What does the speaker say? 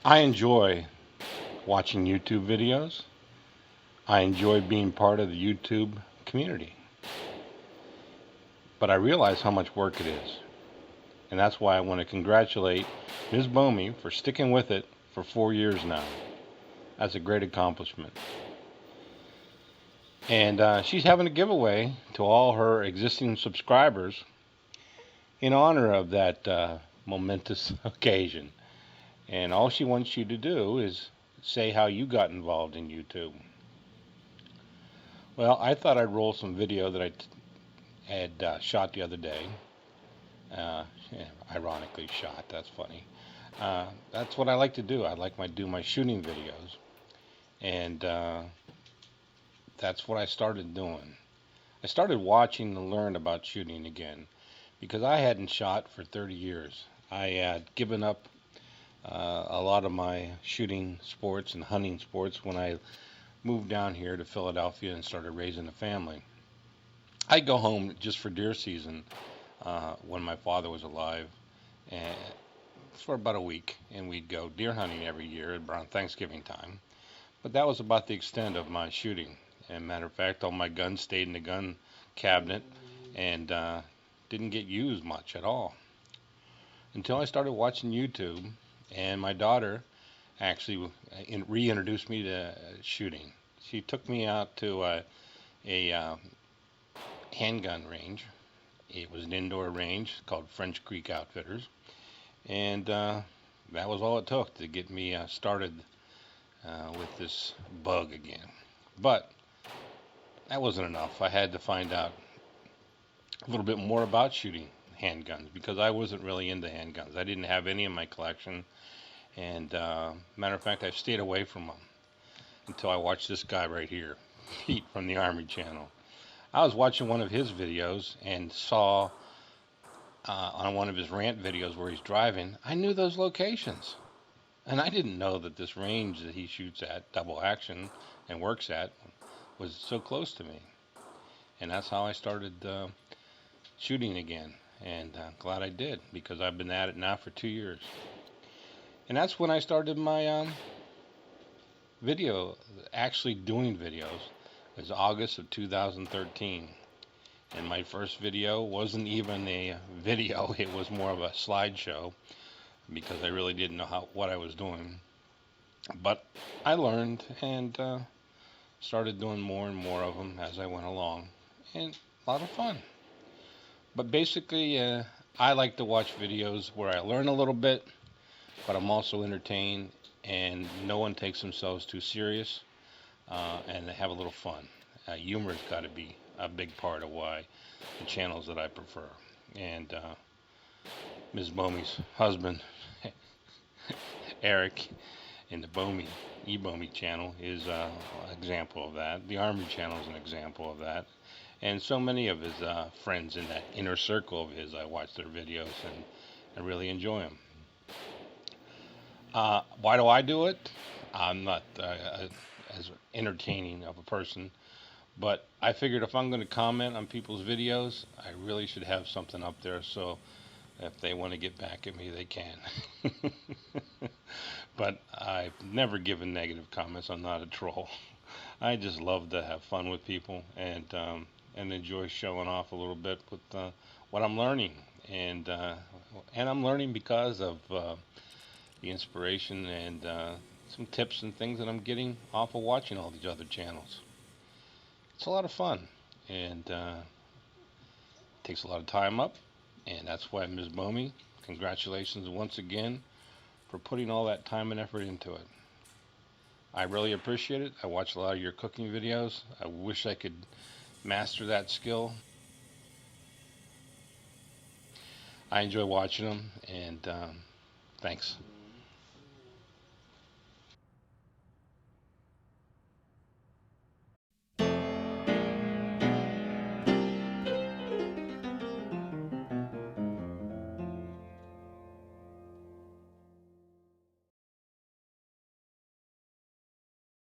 I enjoy watching YouTube videos. I enjoy being part of the YouTube community. But I realize how much work it is. And that's why I want to congratulate MZBomey for sticking with it for 4 years now. That's a great accomplishment. And she's having a giveaway to all her existing subscribers in honor of that momentous occasion. And all she wants you to do is say how you got involved in YouTube. Well, I thought I'd roll some video that I had shot the other day. Ironically shot, that's funny. That's what I like to do. I like do my shooting videos. And that's what I started doing. I started watching to learn about shooting again because I hadn't shot for 30 years. I had given up a lot of my shooting sports and hunting sports when I moved down here to Philadelphia and started raising a family. I'd go home just for deer season when my father was alive, and for about a week, and we'd go deer hunting every year around Thanksgiving time. But that was about the extent of my shooting. And matter of fact, all my guns stayed in the gun cabinet and didn't get used much at all until I started watching YouTube, and my daughter actually reintroduced me to shooting. She took me out to a handgun range. It was an indoor range called French Creek Outfitters, and that was all it took to get me started with this bug again. But that wasn't enough. I had to find out a little bit more about shooting handguns because I wasn't really into handguns. I didn't have any in my collection, and matter of fact, I stayed away from them until I watched this guy right here, Pete from the Army Channel. I was watching one of his videos and saw on one of his rant videos where he's driving, I knew those locations. And I didn't know that this range that he shoots at, double action, and works at, was so close to me. And that's how I started shooting again. And glad I did, because I've been at it now for 2 years. And that's when I started my actually doing videos. It was August of 2013. And my first video wasn't even a video, it was more of a slideshow, because I really didn't know what I was doing. But I learned and started doing more and more of them as I went along, and a lot of fun. But basically, I like to watch videos where I learn a little bit, but I'm also entertained, and no one takes themselves too serious, and they have a little fun. Humor's got to be a big part of why the channels that I prefer. And MZBomey's husband, Eric, in the MZBomey channel is an example of that. The Army channel is an example of that. And so many of his friends in that inner circle of his, I watch their videos and I really enjoy them. Why do I do it? I'm not as entertaining of a person, but I figured if I'm going to comment on people's videos, I really should have something up there so if they want to get back at me, they can. But I've never given negative comments. I'm not a troll. I just love to have fun with people and enjoy showing off a little bit with what I'm learning. And I'm learning because of the inspiration and some tips and things that I'm getting off of watching all these other channels. It's a lot of fun, and takes a lot of time up, and that's why MZBomey, congratulations once again for putting all that time and effort into it. I really appreciate it. I watch a lot of your cooking videos. I wish I could master that skill. I enjoy watching them, and thanks.